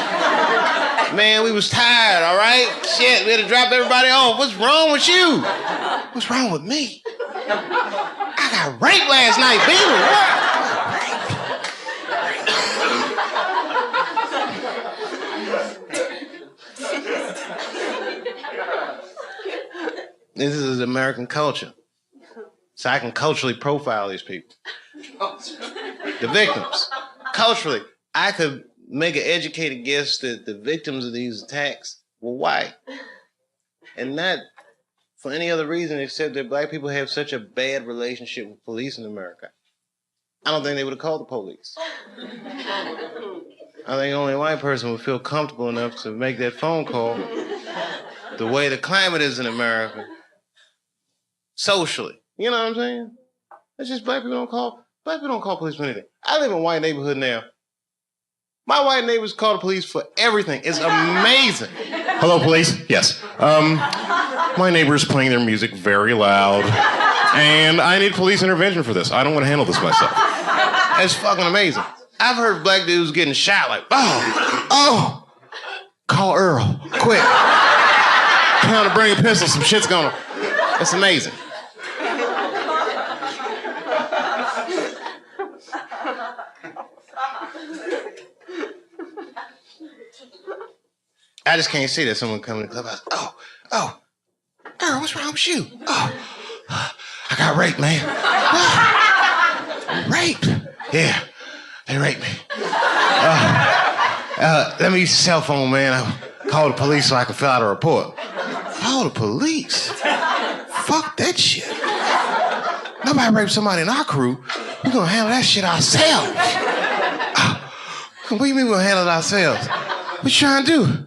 Man, we was tired, all right? Shit, we had to drop everybody off. What's wrong with you? What's wrong with me? I got raped last night, baby. This is American culture. So I can culturally profile these people. The victims. Culturally, I could make an educated guess that the victims of these attacks were white. And not for any other reason except that black people have such a bad relationship with police in America. I don't think they would have called the police. I think only a white person would feel comfortable enough to make that phone call. The way the climate is in America, socially. You know what I'm saying? It's just black people don't call police for anything. I live in a white neighborhood now. My white neighbors call the police for everything. It's amazing. Hello, police? Yes. My neighbor's playing their music very loud, and I need police intervention for this. I don't want to handle this myself. It's fucking amazing. I've heard black dudes getting shot like, oh, call Earl, quick. tell him to bring a pistol, some shit's gonna... It's amazing. I just can't see that someone coming to the clubhouse. Oh, girl, what's wrong with you? Oh, I got raped, man. Raped? Yeah, they raped me. Let me use your cell phone, man. I'll call the police so I can fill out a report. Call the police? Fuck that shit. Nobody raped somebody in our crew. We're gonna handle that shit ourselves. What do you mean we're gonna handle it ourselves? What you trying to do?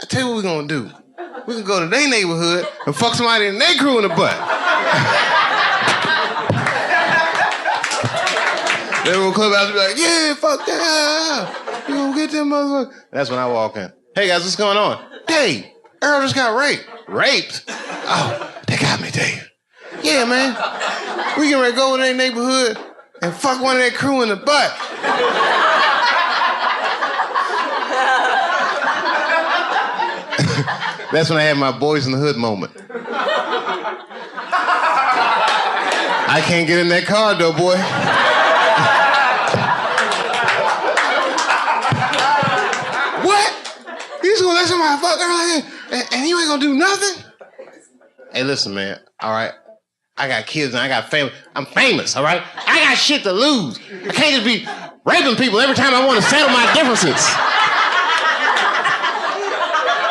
I tell you what we're gonna do. We can go to their neighborhood and fuck somebody in their crew in the butt. Then we'll come out and be like, yeah, fuck that. You gonna get them motherfuckers. That's when I walk in. Hey guys, what's going on? Dave, Earl just got raped. Raped? Oh, they got me, Dave. Yeah, man. We can go in their neighborhood and fuck one of their crew in the butt. That's when I had my boys in the hood moment. I can't get in that car though, boy. What? You just gonna let somebody fuck her like that and you ain't gonna do nothing? Hey, listen, man, all right? I got kids and I got family. I'm famous, all right? I got shit to lose. I can't just be raping people every time I want to settle my differences.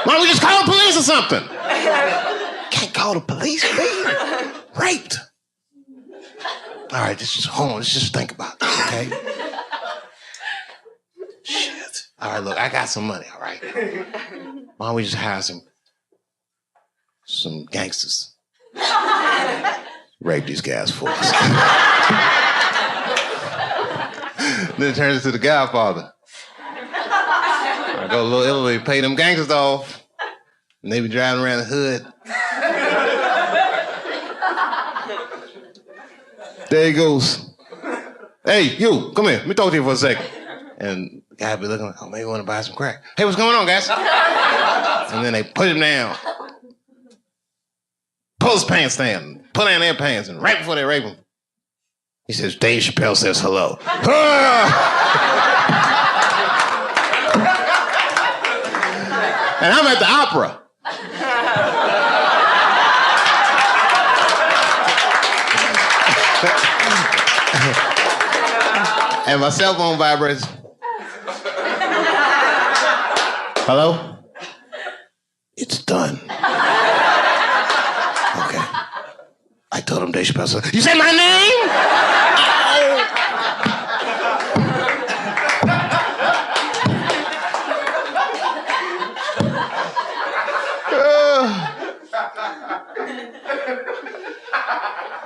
Why don't we just call the police or something? Can't call the police, baby. Raped. All right, hold on. Let's just think about this, okay? Shit. All right, look, I got some money, all right? Why don't we just hire some gangsters? Rape these guys for us. Then it turns into The Godfather. I go to Little Italy, pay them gangsters off, and they be driving around the hood. There he goes. Hey, you, come here. Let me talk to you for a second. And the guy be looking like, oh, maybe you want to buy some crack. Hey, what's going on, guys? And then they put him down. Pull his pants down. Pull down their pants. And right before they rape him, he says, Dave Chappelle says hello. And I'm at the opera. And my cell phone vibrates. Hello? It's done. Okay. I told him Dave Chappelle said, you said my name?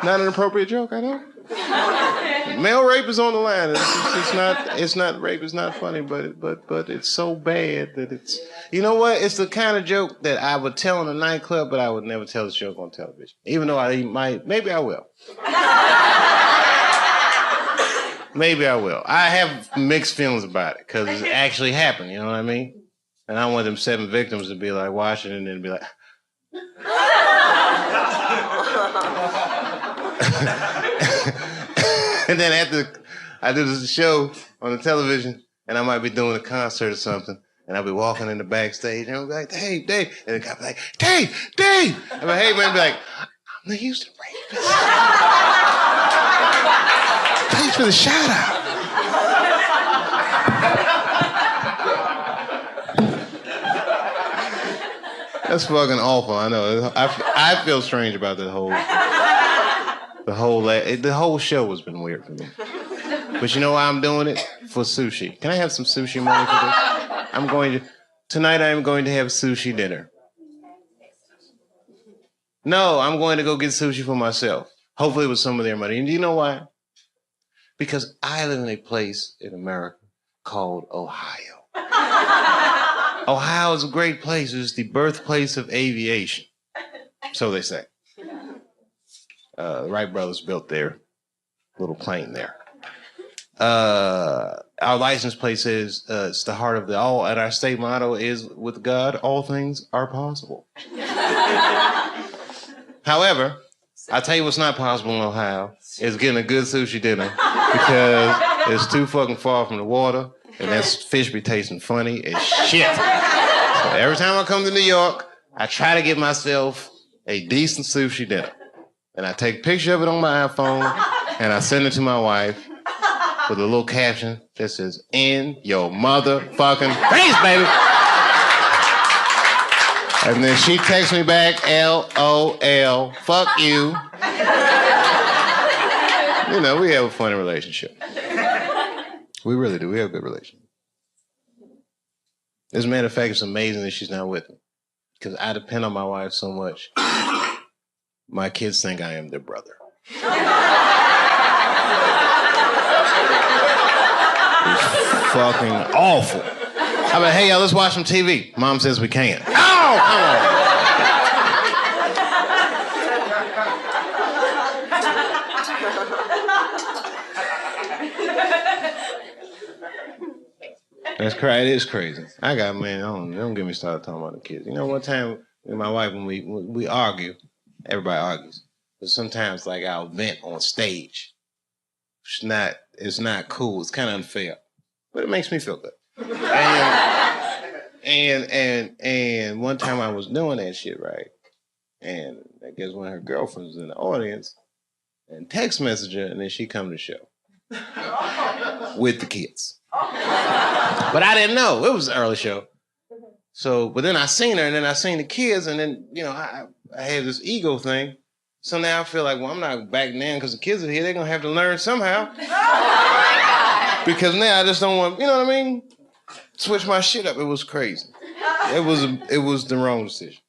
Not an appropriate joke, I know. Male rape is on the line. It's not rape. It's not funny, but it's so bad that it's. You know what? It's the kind of joke that I would tell in a nightclub, but I would never tell this joke on television. Even though I might, maybe I will. Maybe I will. I have mixed feelings about it because it actually happened. You know what I mean? And I want them 7 victims to be like watching it and be like. And then after I do this show on the television, and I might be doing a concert or something, and I'll be walking in the backstage, and I'll be like, hey, Dave. And the guy be like, Dave. I'm like, hey, man, be like, I'm the Houston rapist. Thanks for the shout out. That's fucking awful, I know. I feel strange about that whole... The whole show has been weird for me. But you know why I'm doing it? For sushi. Can I have some sushi money for this? Tonight I am going to have sushi dinner. No, I'm going to go get sushi for myself. Hopefully with some of their money. And do you know why? Because I live in a place in America called Ohio. Ohio is a great place. It's the birthplace of aviation. So they say. The Wright brothers built their little plane there. Our license plate says it's the heart of the all, and our state motto is, with God, all things are possible. However, I'll tell you what's not possible in Ohio is getting a good sushi dinner because it's too fucking far from the water and that fish be tasting funny as shit. So every time I come to New York, I try to get myself a decent sushi dinner. And I take a picture of it on my iPhone and I send it to my wife with a little caption that says, "In your motherfucking face, baby." And then she texts me back, LOL, fuck you. You know, we have a funny relationship. We really do. We have a good relationship. As a matter of fact, it's amazing that she's not with me. Because I depend on my wife so much. My kids think I am their brother. It's fucking awful. I'm like, hey, y'all, let's watch some TV. Mom says we can't. Oh, come on. That's crazy. It is crazy. I got, man, don't get me started talking about the kids. You know, one time with my wife, when we argue, everybody argues, but sometimes, like, I'll vent on stage. It's not cool. It's kind of unfair, but it makes me feel good. And one time I was doing that shit, right? And I guess one of her girlfriends was in the audience and text messaged her, and then she come to the show with the kids. But I didn't know. It was an early show. So, but then I seen her, and then I seen the kids, and then, you know, I had this ego thing. So now I feel like, well, I'm not backing down because the kids are here. They're going to have to learn somehow. Because now I just don't want, you know what I mean? Switch my shit up. It was crazy. It was the wrong decision.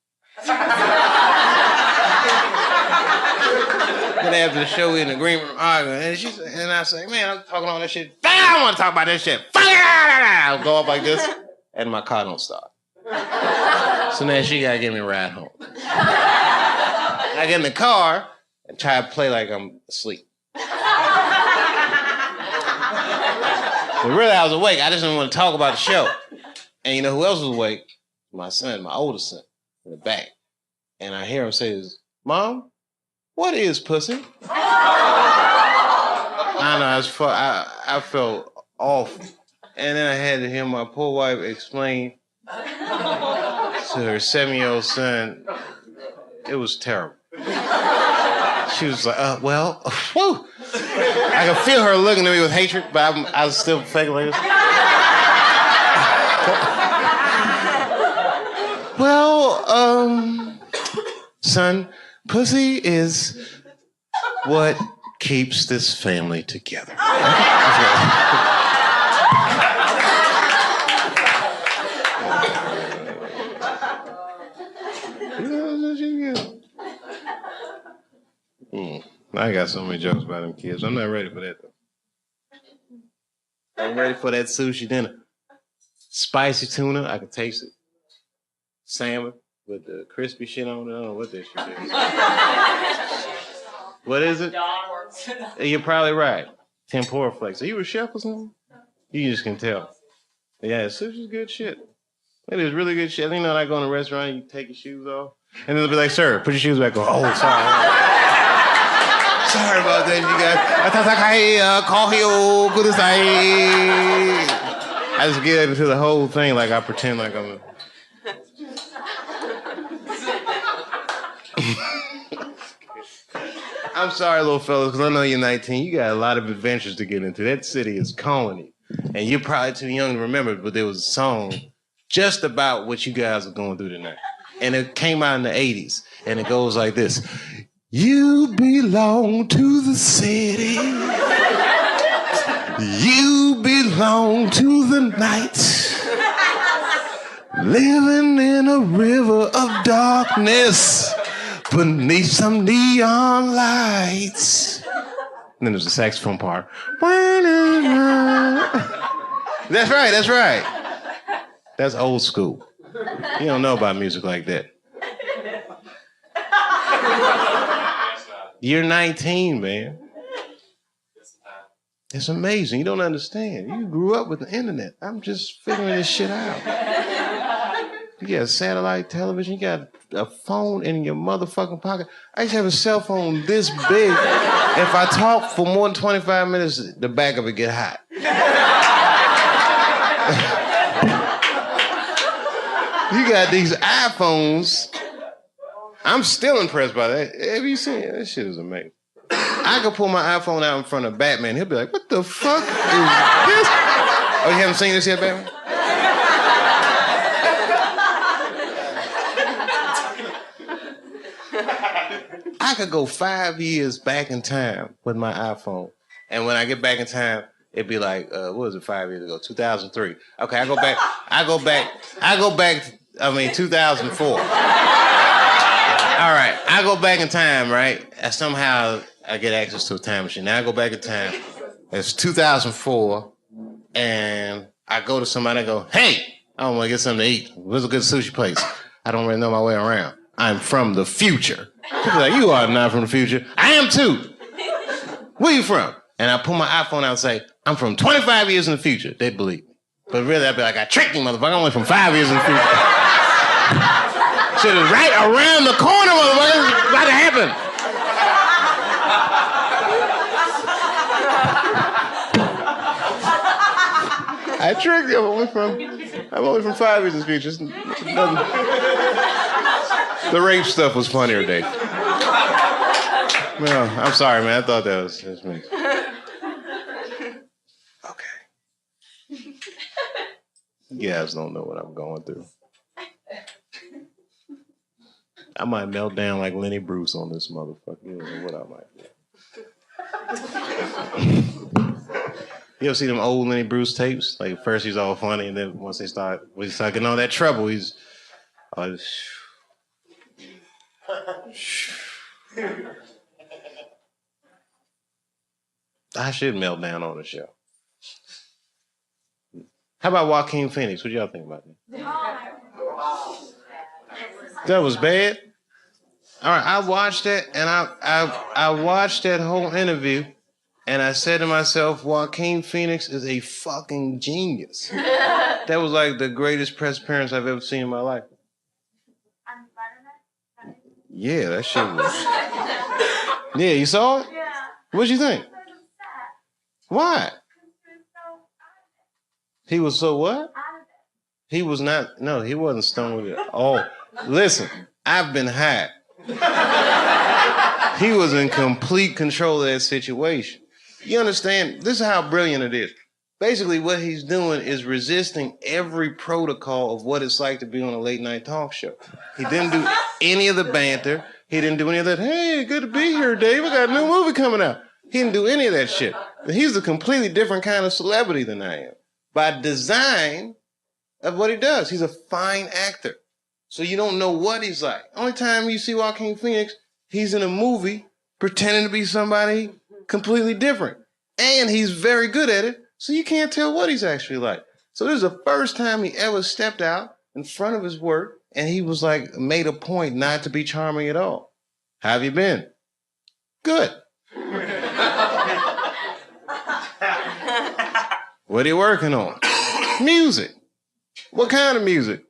Then after the show, we in the green room arguing, and I say, man, I'm talking all that shit. I don't want to talk about this shit. I'll go up like this, and my car don't start. So now she got to get me a ride home. I get in the car and try to play like I'm asleep. But really, I was awake. I just didn't want to talk about the show. And you know who else was awake? My son, my oldest son, in the back. And I hear him say this, Mom, what is pussy? I know, I felt awful. And then I had to hear my poor wife explain to her 7-year-old son. It was terrible. She was like, well, whew. I could feel her looking at me with hatred, but I was still faking like this. Well, son, pussy is what keeps this family together. I got so many jokes about them kids. I'm not ready for that, though. I'm ready for that sushi dinner. Spicy tuna, I can taste it. Salmon with the crispy shit on it. I don't know what that shit is. What is it? You're probably right. Tempura flakes. Are you a chef or something? You just can tell. Yeah, sushi's good shit. It is really good shit. You know, like go in a restaurant, you take your shoes off, and they'll be like, sir, put your shoes back on. Oh, sorry. Sorry about that, you guys. I just get into the whole thing like I pretend like I'm a... I'm sorry, little fellas, because I know you're 19. You got a lot of adventures to get into. That city is calling you. And you're probably too young to remember it, but there was a song just about what you guys are going through tonight. And it came out in the 80s. And it goes like this. You belong to the city. You belong to the night. Living in a river of darkness beneath some neon lights. And then there's a saxophone part. That's right, that's right. That's old school. You don't know about music like that. You're 19, man. It's amazing. You don't understand. You grew up with the internet. I'm just figuring this shit out. You got satellite television. You got a phone in your motherfucking pocket. I used to have a cell phone this big. If I talk for more than 25 minutes, the back of it get hot. You got these iPhones. I'm still impressed by that. Have you seen it? That shit is amazing. I could pull my iPhone out in front of Batman. He'll be like, what the fuck is this? Oh, you haven't seen this yet, Batman? I could go 5 years back in time with my iPhone. And when I get back in time, it'd be like, what was it 5 years ago? 2003. Okay, I go back, 2004. All right, I go back in time, right? And somehow I get access to a time machine. Now I go back in time. It's 2004, and I go to somebody and go, hey, I don't want to get something to eat. Where's a good sushi place? I don't really know my way around. I'm from the future. People are like, you are not from the future. I am too. Where you from? And I pull my iPhone out and say, I'm from 25 years in the future. They'd believe me. But really, I'd be like, I tricked you, motherfucker. I'm only from 5 years in the future. Shit is right around the corner, motherfucker. It's about to happen. I tricked you. I'm only from 5 years in the future. The rape stuff was funnier, Dave. No, I'm sorry, man. I thought that was me. Okay. You guys don't know what I'm going through. I might melt down like Lenny Bruce on this motherfucker. You don't know what I might do. You ever see them old Lenny Bruce tapes? Like first he's all funny, and then once he start getting all that trouble, he's I should melt down on the show. How about Joaquin Phoenix? What y'all think about that? That was bad? All right, I watched it, and I watched that whole interview, and I said to myself, Joaquin Phoenix is a fucking genius. That was like the greatest press appearance I've ever seen in my life. Yeah, that shit was... Yeah, you saw it? Yeah. What'd you think? Why? He was so what? He was not... No, he wasn't stoned with it. Oh, listen, I've been high. He was in complete control of that situation. You understand? This is how brilliant it is. Basically, what he's doing is resisting every protocol of what it's like to be on a late night talk show. He didn't do any of the banter. He didn't do any of that, hey, good to be here, Dave. I got a new movie coming out. He didn't do any of that shit. He's a completely different kind of celebrity than I am. By design of what he does. He's a fine actor. So you don't know what he's like. Only time you see Joaquin Phoenix, he's in a movie pretending to be somebody completely different. And he's very good at it, so you can't tell what he's actually like. So this is the first time he ever stepped out in front of his work, and he was like, made a point not to be charming at all. How have you been? Good. What are you working on? Music. What kind of music?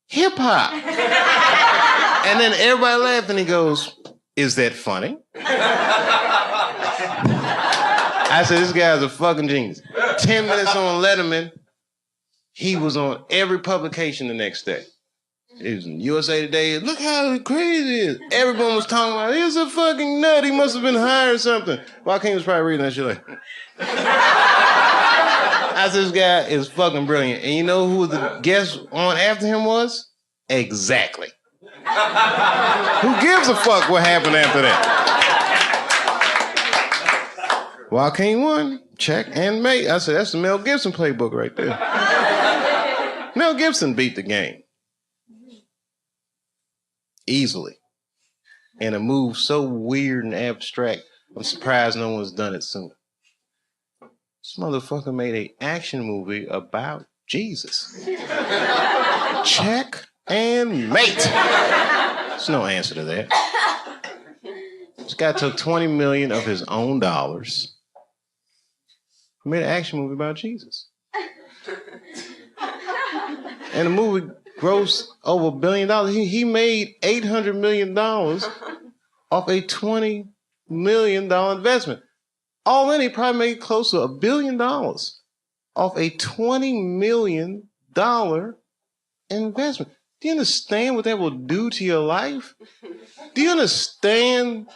Hip hop. And then everybody laughed and he goes, is that funny? I said, this guy's a fucking genius. 10 minutes on Letterman, he was on every publication the next day. He was in USA Today. Look how crazy it is. Everyone was talking about, he's a fucking nut. He must have been high or something. Joaquin was probably reading that shit like... I said, this guy is fucking brilliant. And you know who the guest on after him was? Exactly. Who gives a fuck what happened after that? Joaquin won. Check and mate. I said, that's the Mel Gibson playbook right there. Mel Gibson beat the game. Easily. And a move so weird and abstract, I'm surprised no one's done it sooner. This motherfucker made an action movie about Jesus. Check and mate. There's no answer to that. This guy took 20 million of his own dollars. He made an action movie about Jesus. And the movie grossed over $1 billion. He made $800 million off a $20 million investment. All in, he probably made close to $1 billion off a $20 million investment. Do you understand what that will do to your life? Do you understand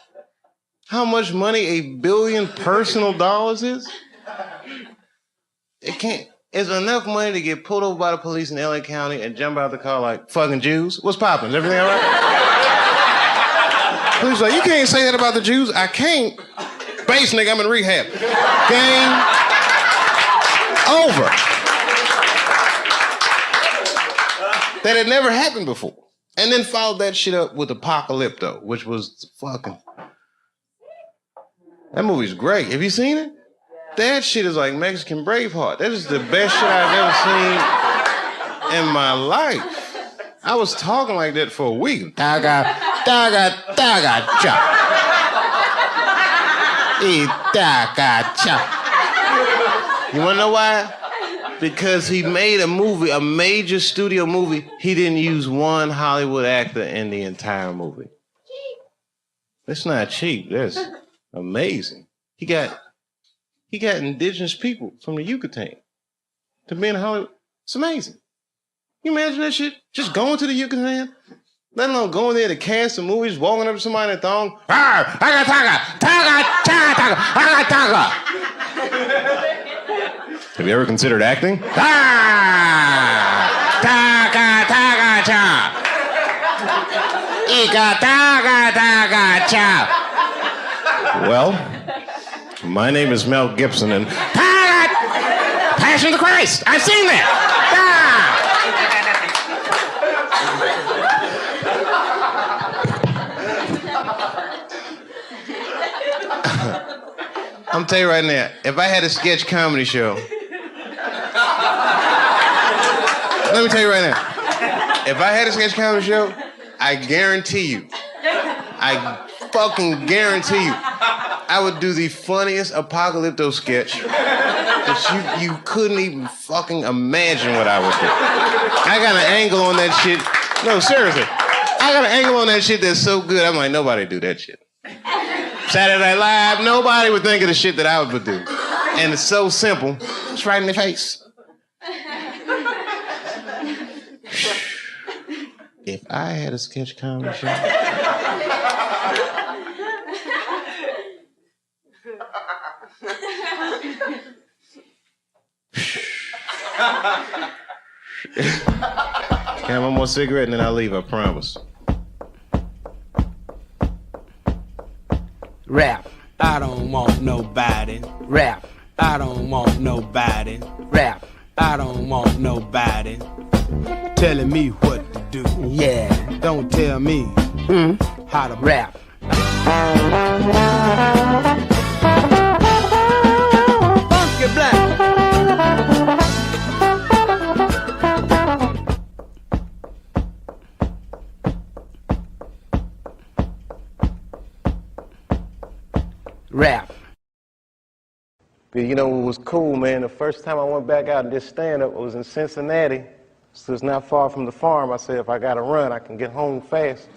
how much money $1 billion personal dollars is? It can't. It's enough money to get pulled over by the police in LA County and jump out of the car like fucking Jews. What's poppin'? Is everything all right? Police like, you can't say that about the Jews. I can't. Base nigga, I'm in rehab. Game over. That had never happened before. And then followed that shit up with Apocalypto, which was fucking... That movie's great. Have you seen it? That shit is like Mexican Braveheart. That is the best shit I've ever seen in my life. I was talking like that for a week. Taga, taga, taga, cha. Taga, cha. You wanna know why? Because he made a movie, a major studio movie. He didn't use one Hollywood actor in the entire movie. That's not cheap. That's amazing. He got indigenous people from the Yucatan to be in Hollywood. It's amazing. You imagine that shit? Just going to the Yucatan? Let alone going there to cast a movie, just walking up to somebody in a thong. Taga, taga, taga, taga, taga, taga. Have you ever considered acting? Taga, taga, cha. Ika, taga, taga, cha. Well, my name is Mel Gibson, and Passion of the Christ. I've seen that. I'm tell you right now, if I had a sketch comedy show, let me tell you right now, if I had a sketch comedy show, I guarantee you, I fucking guarantee you, I would do the funniest Apocalypto sketch that you couldn't even fucking imagine what I would do. I got an angle on that shit. No, seriously. I got an angle on that shit that's so good, I'm like, nobody do that shit. Saturday Night Live, nobody would think of the shit that I would do. And it's so simple. It's right in their face. If I had a sketch comedy show... Can I have one more cigarette and then I'll leave, I promise. Rap, I don't want nobody. Rap, I don't want nobody. Rap, I don't want nobody telling me what to do. Yeah, don't tell me how to rap. Funky Black. Rap. But you know what was cool, man? The first time I went back out and did stand-up, I was in Cincinnati. So it's not far from the farm. I said, if I got to run, I can get home fast.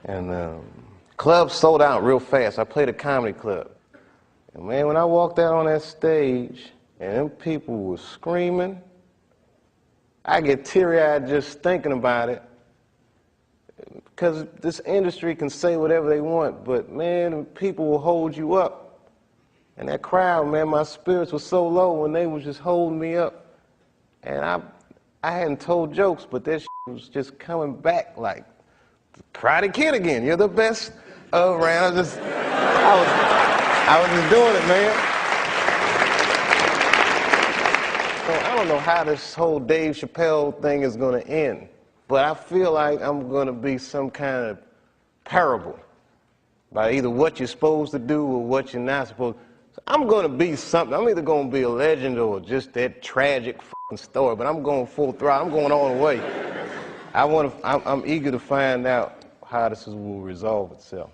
And clubs sold out real fast. I played a comedy club. And man, when I walked out on that stage and them people were screaming, I get teary-eyed just thinking about it. Because this industry can say whatever they want, but man, people will hold you up. And that crowd, man, my spirits were so low when they was just holding me up. And I hadn't told jokes, but that shit was just coming back like Karate Kid again. You're the best around. I was just doing it, man. So I don't know how this whole Dave Chappelle thing is going to end. But I feel like I'm going to be some kind of parable by either what you're supposed to do or what you're not supposed to. So I'm going to be something. I'm either going to be a legend or just that tragic fucking story, but I'm going full throttle. I'm going all the way. I'm eager to find out how this will resolve itself.